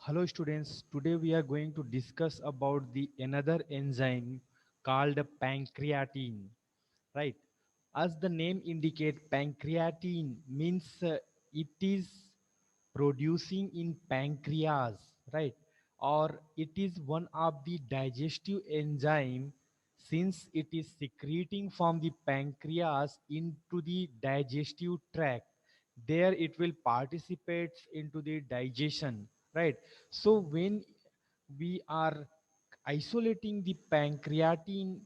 Hello students, today we are going to discuss about the another enzyme called pancreatin, right? As the name indicate, pancreatin means it is producing in pancreas, right? Or it is one of the digestive enzyme since it is secreting from the pancreas into the digestive tract. There it will participate into the digestion, right? So when we are isolating the pancreatin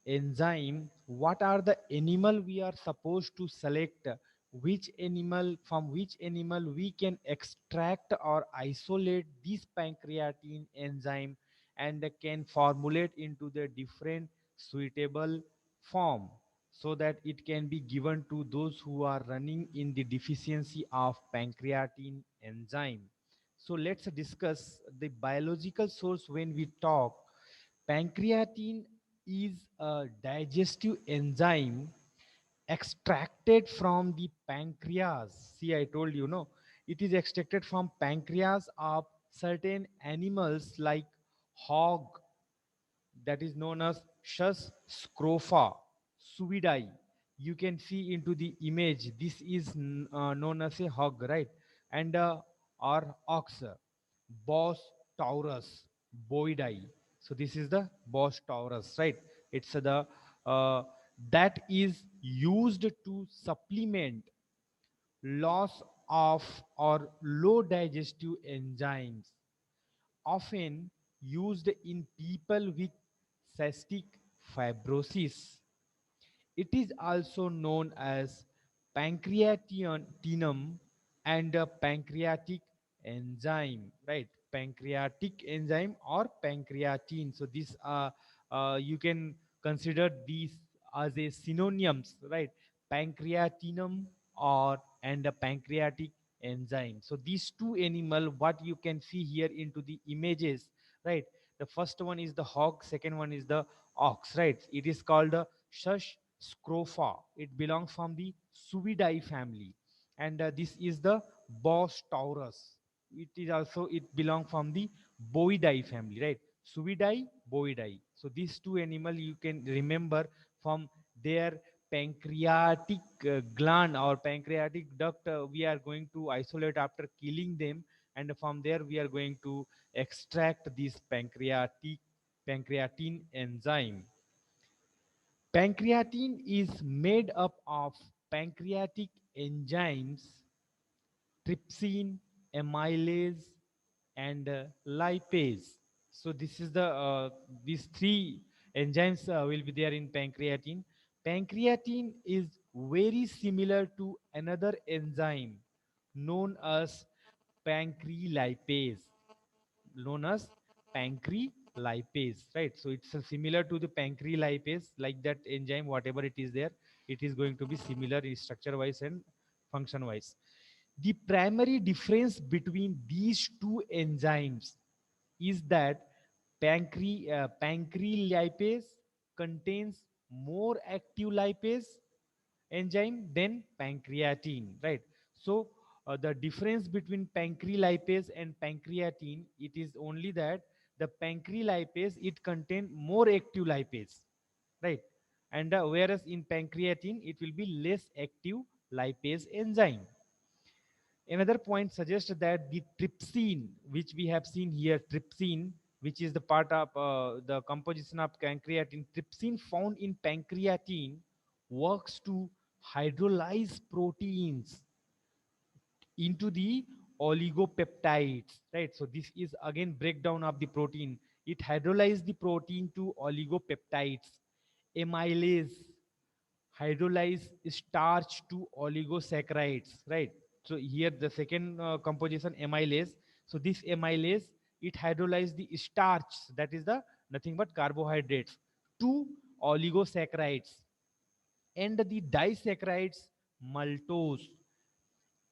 enzyme, what are the animal we are supposed to select, which animal, from which animal we can extract or isolate this pancreatin enzyme and can formulate into the different suitable form so that it can be given to those who are running in the deficiency of pancreatin enzyme. So let's discuss the biological source. When we talk, pancreatin is a digestive enzyme extracted from the pancreas. See, I told you, no, it is extracted from pancreas of certain animals like hog, that is known as Shus scrofa suidae. You can see into the image. This is known as a hog, right? And or ox, Bos taurus boidae. So this is the Bos taurus, right? It's the that is used to supplement loss of or low digestive enzymes, often used in people with cystic fibrosis. It is also known as pancreatinum and a pancreatic enzyme, right? Pancreatic enzyme or pancreatin. So this you can consider these as a synonyms, right? Pancreatinum or and a pancreatic enzyme. So these two animal, what you can see here into the images, right? The first one is the hog, second one is the ox, right? It is called a shush scrofa. It belongs from the Suidae family, and this is the Bos taurus. It is also, it belongs from the Boidae family, right? Suidae, Boidae. So these two animal you can remember from their pancreatic gland or pancreatic duct. We are going to isolate after killing them, and from there we are going to extract this pancreatin enzyme. Pancreatin is made up of pancreatic enzymes, trypsin, amylase, and lipase. So this is the these three enzymes will be there in pancreatin. Pancreatin is very similar to another enzyme known as pancrelipase, known as pancrelipase, right? So it's similar to the pancrelipase, like that enzyme, whatever it is there, it is going to be similar in structure wise and function wise. The primary difference between these two enzymes is that pancrelipase contains more active lipase enzyme than pancreatin, right? So the difference between pancrelipase and pancreatin, it is only that the pancrelipase, it contain more active lipase, right? And whereas in pancreatin it will be less active lipase enzyme. Another point suggests that the trypsin, which we have seen here, trypsin, which is the part of the composition of pancreatin, trypsin found in pancreatin works to hydrolyze proteins into the oligopeptides, right? So this is again breakdown of the protein. It hydrolyzes the protein to oligopeptides. Amylase hydrolyze starch to oligosaccharides, right? So here the second composition, amylase. So this amylase, it hydrolyze the starch, that is the nothing but carbohydrates, to oligosaccharides, and the disaccharides, maltose,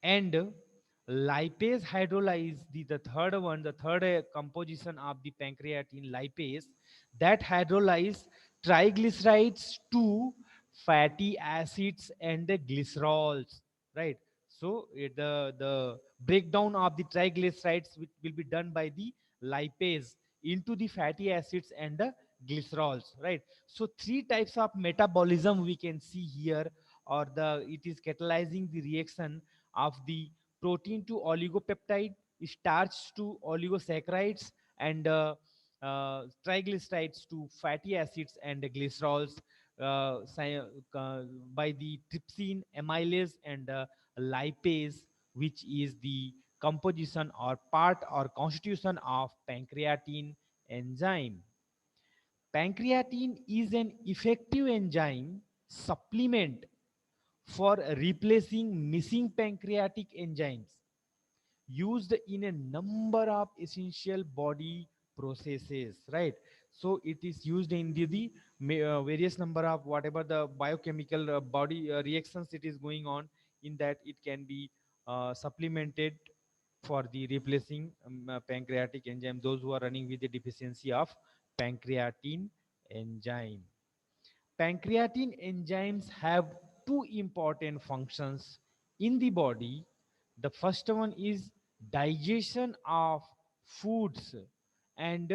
and lipase hydrolyze the third one, the third composition of the pancreatin, lipase, that hydrolyze triglycerides to fatty acids and the glycerols, right? So the breakdown of the triglycerides will be done by the lipase into the fatty acids and the glycerols, right? So three types of metabolism we can see here, or the it is catalyzing the reaction of the protein to oligopeptide, starch to oligosaccharides, and triglycerides to fatty acids and glycerols, uh, si- uh, by the trypsin, amylase, and lipase, which is the composition or part or constitution of pancreatin enzyme. Pancreatin is an effective enzyme supplement for replacing missing pancreatic enzymes used in a number of essential body processes, right? So it is used in the various number of whatever the biochemical body reactions it is going on, in that it can be supplemented for the replacing pancreatic enzyme, those who are running with the deficiency of pancreatin enzyme. Pancreatin enzymes have two important functions in the body. The first one is digestion of foods and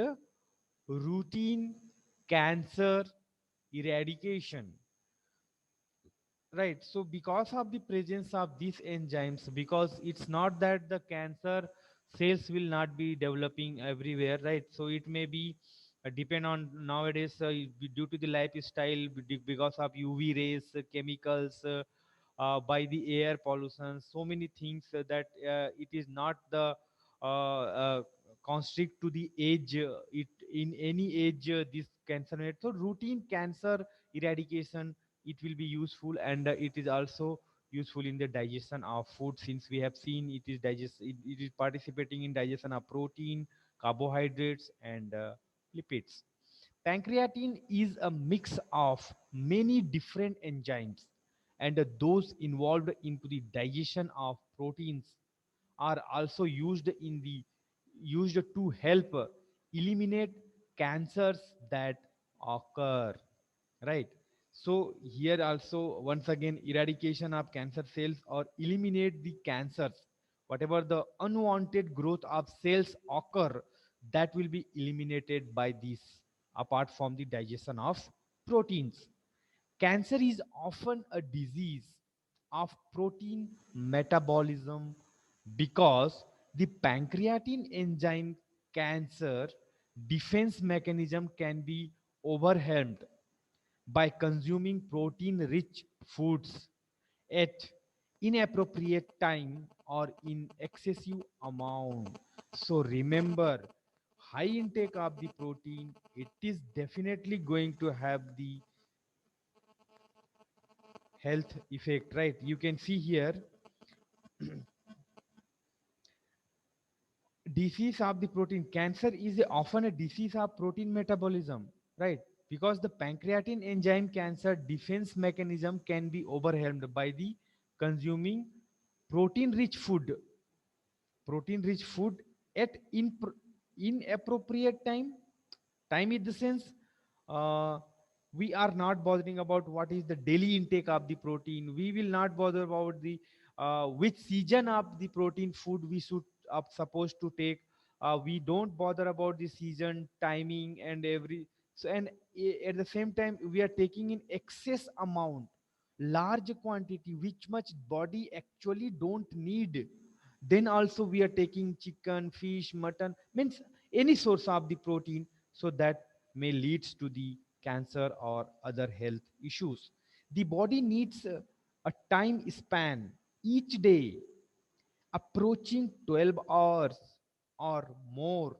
routine cancer eradication. Right. So because of the presence of these enzymes, because it's not that the cancer cells will not be developing everywhere, right? So it may be depend on nowadays due to the lifestyle, because of UV rays, chemicals, by the air pollution, so many things that it is not the constrict to the age. It in any age this cancer rate. So routine cancer eradication, it will be useful, and it is also useful in the digestion of food, since we have seen it is participating in digestion of protein, carbohydrates, and lipids. Pancreatin is a mix of many different enzymes, and those involved into the digestion of proteins are also used to help eliminate cancers that occur, right? So here also once again, eradication of cancer cells or eliminate the cancers, whatever the unwanted growth of cells occur, that will be eliminated by this, apart from the digestion of proteins. Cancer is often a disease of protein metabolism because the pancreatin enzyme cancer defense mechanism can be overwhelmed by consuming protein rich foods at inappropriate time or in excessive amount. So remember, high intake of the protein, it is definitely going to have the health effect, right? You can see here, disease of the protein cancer is often a disease of protein metabolism, right? Because the pancreatin enzyme cancer defense mechanism can be overwhelmed by the consuming protein rich food at inappropriate time in the sense, uh, we are not bothering about what is the daily intake of the protein. We will not bother about the which season of the protein food we should supposed to take. We don't bother about the season timing and every, so, and at the same time we are taking in excess amount, large quantity which much body actually don't need. Then also we are taking chicken, fish, mutton, means any source of the protein, so that may leads to the cancer or other health issues. The body needs a time span each day approaching 12 hours or more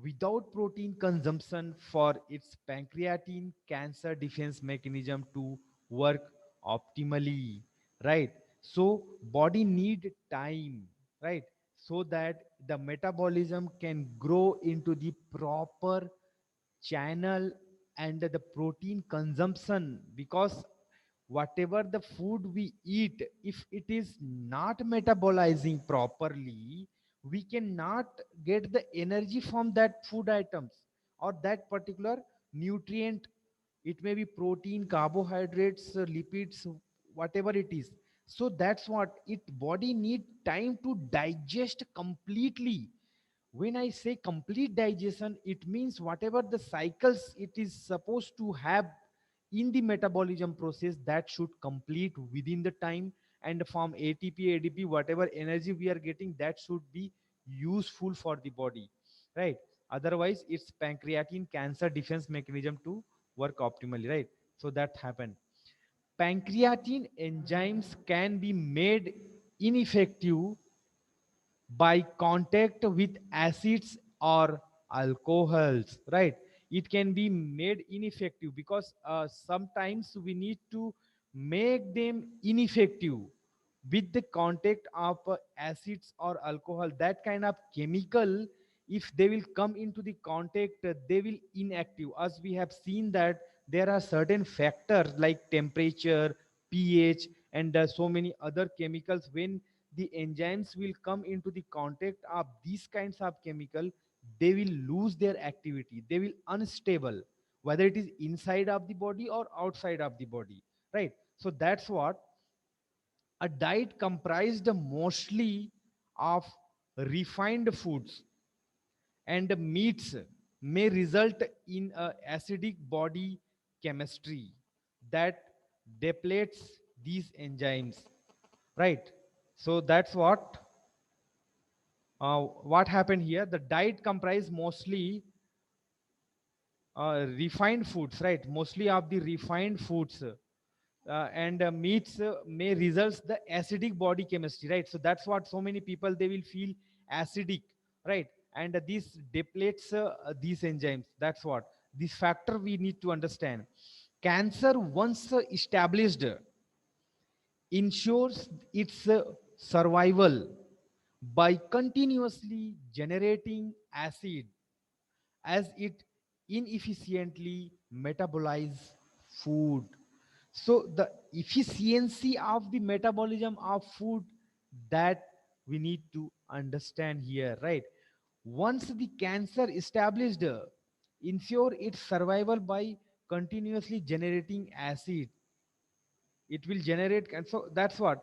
without protein consumption for its pancreatin cancer defense mechanism to work optimally, right? So body need time, right? So that the metabolism can grow into the proper channel and the protein consumption, because whatever the food we eat, if it is not metabolizing properly, we cannot get the energy from that food items or that particular nutrient. It may be protein, carbohydrates, lipids, whatever it is. So that's what it body need time to digest completely. When I say complete digestion, it means whatever the cycles it is supposed to have in the metabolism process, that should complete within the time, and from ATP, ADP, whatever energy we are getting, that should be useful for the body, right? Otherwise it's pancreatin cancer defense mechanism to work optimally, right? So that happened. Pancreatin enzymes can be made ineffective by contact with acids or alcohols, right? It can be made ineffective because sometimes we need to make them ineffective with the contact of acids or alcohol. That kind of chemical, if they will come into the contact, they will inactive. As we have seen that there are certain factors like temperature, pH, and so many other chemicals. When the enzymes will come into the contact of these kinds of chemical, they will lose their activity, they will unstable, whether it is inside of the body or outside of the body, right? So that's what a diet comprised mostly of refined foods and meats may result in a acidic body chemistry that depletes these enzymes, right? So that's what happened here. The diet comprised mostly refined foods, right? Mostly of the refined foods, and meats may results the acidic body chemistry, right? So that's what so many people they will feel acidic, right? And this depletes these enzymes. That's what this factor we need to understand. Cancer once established ensures its survival by continuously generating acid as it inefficiently metabolize food. So the efficiency of the metabolism of food, that we need to understand here, right? Once the cancer established ensure its survival by continuously generating acid, it will generate, and so that's what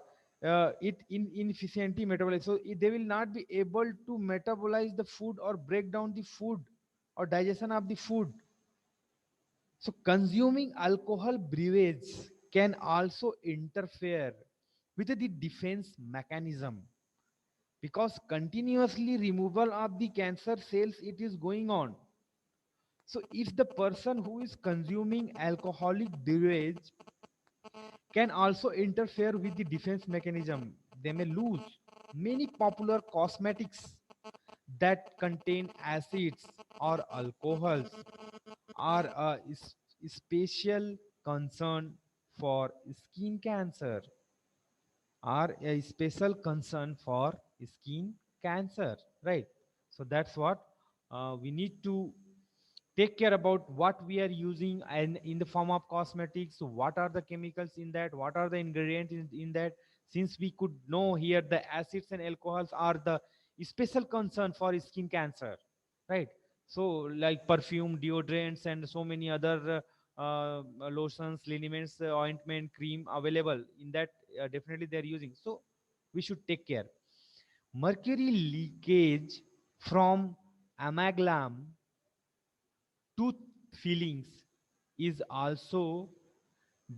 it inefficiently metabolize. So they will not be able to metabolize the food or break down the food or digestion of the food. So consuming alcohol beverage can also interfere with the defense mechanism, because continuously removal of the cancer cells it is going on. So if the person who is consuming alcoholic beverage can also interfere with the defense mechanism, they may lose. Many popular cosmetics that contain acids or alcohols are a special concern for skin cancer, are a special concern for skin cancer, right? So that's what we need to take care about what we are using and in the form of cosmetics. So what are the chemicals in that, what are the ingredients in that? Since we could know here the acids and alcohols are the special concern for skin cancer, right? So like perfume, deodorants, and so many other lotions, liniments, ointment, cream available in that, definitely they are using. So we should take care. Mercury leakage from amalgam tooth fillings is also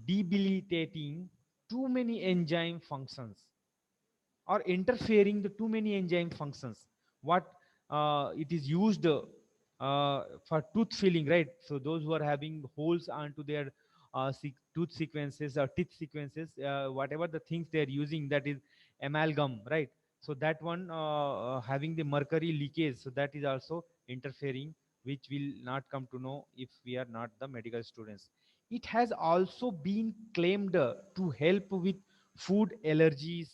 debilitating too many enzyme functions or interfering the too many enzyme functions. What it is used for tooth filling, right? So those who are having holes onto their tooth sequences or teeth sequences, whatever the things they are using, that is amalgam, right? So that one having the mercury leakage, so that is also interfering, which will not come to know if we are not the medical students. It has also been claimed to help with food allergies,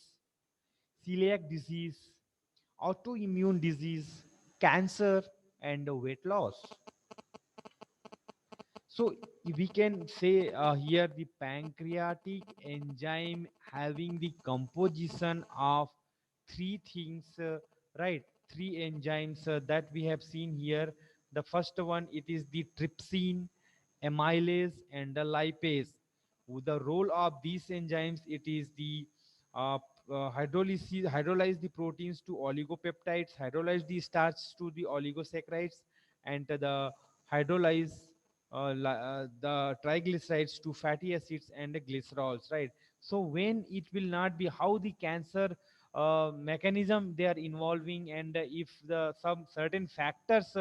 celiac disease, autoimmune disease, cancer, and weight loss. So we can say here the pancreatic enzyme having the composition of three things, right? Three enzymes that we have seen here. The first one, it is the trypsin, amylase, and the lipase. With the role of these enzymes, it is the hydrolyze the proteins to oligopeptides, hydrolyze the starch to the oligosaccharides, and the hydrolyze the triglycerides to fatty acids and the glycerols, right? So when it will not be how the cancer mechanism they are involving, and if the some certain factors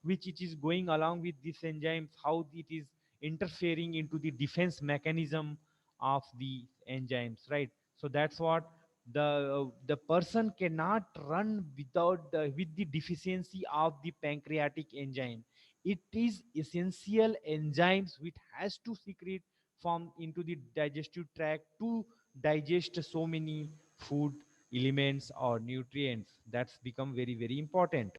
which it is going along with these enzymes, how it is interfering into the defense mechanism of the enzymes, right? So that's what the person cannot run without with the deficiency of the pancreatic enzyme. It is essential enzymes which has to secrete from into the digestive tract to digest so many food elements or nutrients. That's become very very important.